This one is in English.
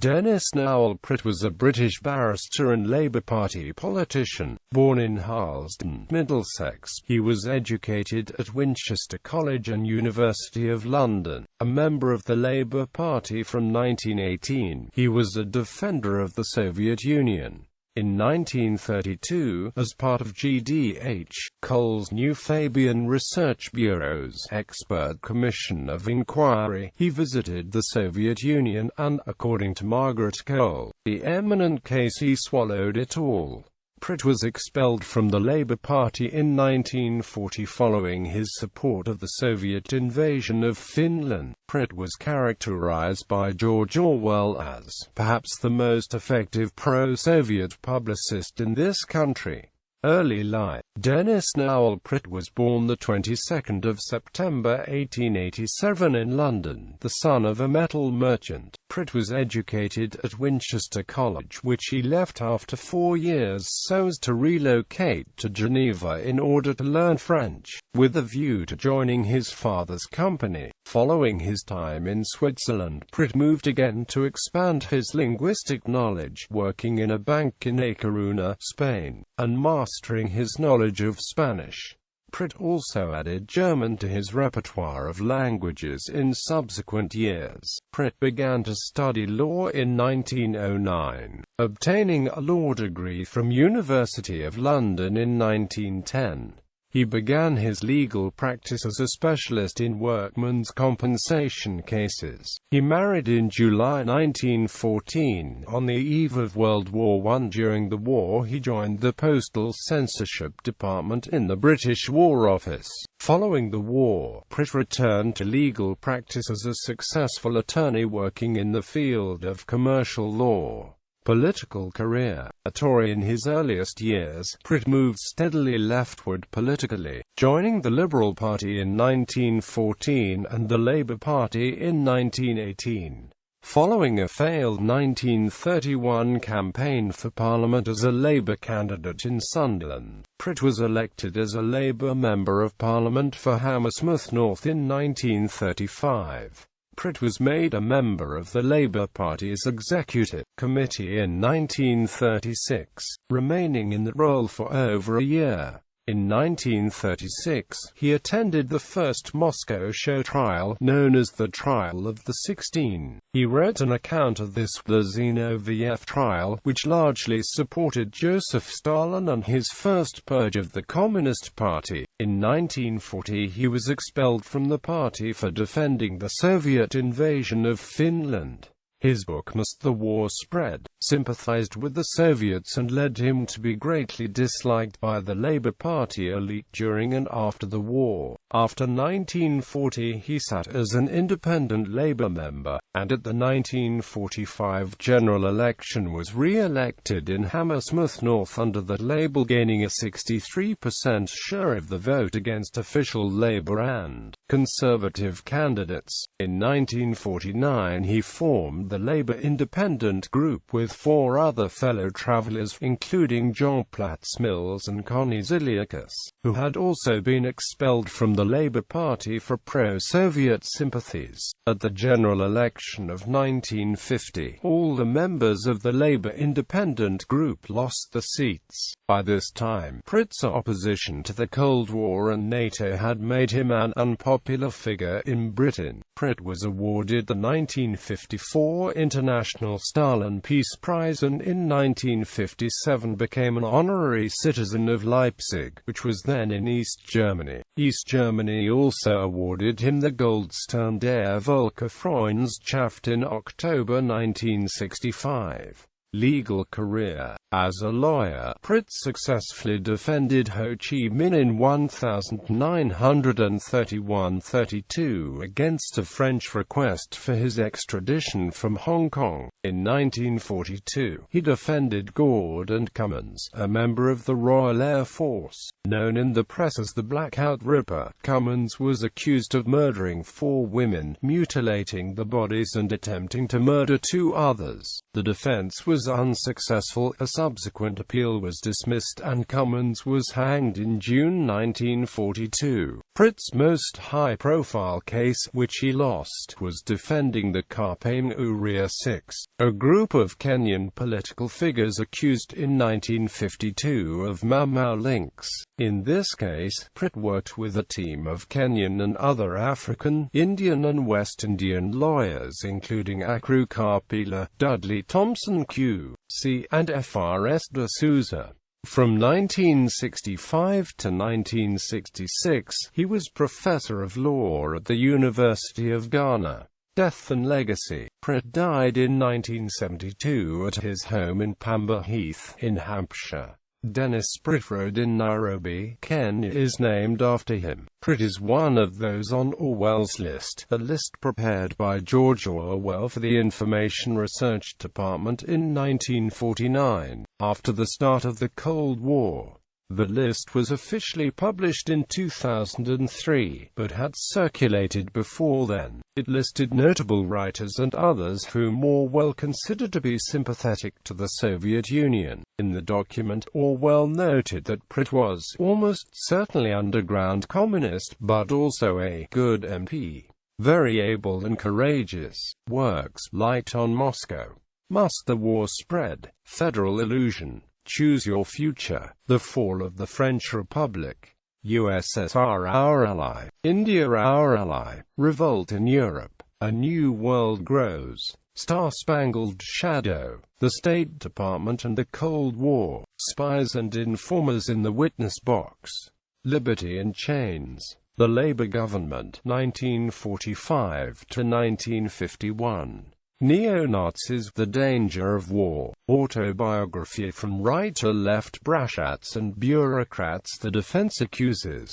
Denis Nowell Pritt was a British barrister and Labour Party politician, born in Harlesden, Middlesex. He was educated at Winchester College and University of London, a member of the Labour Party from 1918. He was a defender of the Soviet Union. In 1932, as part of G.D.H. Cole's new Fabian Research Bureau's Expert Commission of Inquiry, he visited the Soviet Union and, according to Margaret Cole, the eminent case he swallowed it all. Pritt was expelled from the Labour Party in 1940 following his support of the Soviet invasion of Finland. Pritt was characterized by George Orwell as perhaps the most effective pro-Soviet publicist in this country. Early life. Denis Nowell Pritt was born the 22nd of September 1887 in London, the son of a metal merchant. Pritt was educated at Winchester College, which he left after 4 years so as to relocate to Geneva in order to learn French, with a view to joining his father's company. Following his time in Switzerland, Pritt moved again to expand his linguistic knowledge, working in a bank in A Coruña, Spain, and mastering his knowledge of Spanish. Pritt also added German to his repertoire of languages in subsequent years. Pritt began to study law in 1909, obtaining a law degree from University of London in 1910. He began his legal practice as a specialist in workmen's compensation cases. He married in July 1914. On the eve of World War I. During the war, he joined the Postal Censorship Department in the British War Office. Following the war, Pritt returned to legal practice as a successful attorney working in the field of commercial law. Political career. A Tory in his earliest years, Pritt moved steadily leftward politically, joining the Liberal Party in 1914 and the Labour Party in 1918. Following a failed 1931 campaign for Parliament as a Labour candidate in Sunderland, Pritt was elected as a Labour Member of Parliament for Hammersmith North in 1935. Pritt was made a member of the Labour Party's Executive Committee in 1936, remaining in the role for over a year. In 1936, he attended the first Moscow show trial, known as the Trial of the 16. He wrote an account of this, the Zinoviev trial, which largely supported Joseph Stalin and his first purge of the Communist Party. In 1940 he was expelled from the party for defending the Soviet invasion of Finland. His book Must the War Spread? Sympathized with the Soviets and led him to be greatly disliked by the Labour Party elite during and after the war. After 1940 he sat as an independent Labour member, and at the 1945 general election was re-elected in Hammersmith North under the label, gaining a 63% share of the vote against official Labour and Conservative candidates. In 1949 he formed the Labour Independent Group with 4 other fellow travellers, including John Platts Mills and Connie Ziliakis, who had also been expelled from the Labour Party for pro-Soviet sympathies. At the general election of 1950, all the members of the Labour Independent Group lost the seats. By this time, Pritt's opposition to the Cold War and NATO had made him an unpopular figure in Britain. Pritt was awarded the 1954 International Stalin Peace Prize and in 1957 became an honorary citizen of Leipzig, which was then in East Germany. East Germany also awarded him the Goldstern der Völkerfreundschaft in October 1965. Legal career. As a lawyer, Pritt successfully defended Ho Chi Minh in 1931-32 against a French request for his extradition from Hong Kong. In 1942, he defended Gord and Cummins, a member of the Royal Air Force. Known in the press as the Blackout Ripper, Cummins was accused of murdering 4 women, mutilating the bodies and attempting to murder 2 others. The defense was was unsuccessful. A subsequent appeal was dismissed and Cummins was hanged in June 1942. Pritt's most high-profile case, which he lost, was defending the Kapenguria Six, a group of Kenyan political figures accused in 1952 of Mau links. In this case, Pritt worked with a team of Kenyan and other African, Indian and West Indian lawyers including Akru Kapila, Dudley Thompson Q.C. and F.R.S. de Souza. From 1965 to 1966, he was professor of law at the University of Ghana. Death and legacy. Pritt died in 1972 at his home in Pamba Heath, in Hampshire. Denis Pritt Road in Nairobi, Kenya is named after him. Pritt is one of those on Orwell's list, a list prepared by George Orwell for the Information Research Department in 1949, after the start of the Cold War. The list was officially published in 2003, but had circulated before then. It listed notable writers and others whom Orwell considered to be sympathetic to the Soviet Union. In the document, Orwell noted that Pritt was almost certainly underground communist, but also a good MP. Very able and courageous. Works: Light on Moscow, Must the War Spread, Federal Illusion, Choose Your Future, The Fall of the French Republic, USSR Our Ally, India Our Ally, Revolt in Europe, A New World Grows, Star-Spangled Shadow, The State Department and the Cold War, Spies and Informers in the Witness Box, Liberty in Chains, The Labour Government, 1945 to 1951. Neo-Nazis, The Danger of War, Autobiography from Right to Left, Brashats and Bureaucrats the Defense Accuses.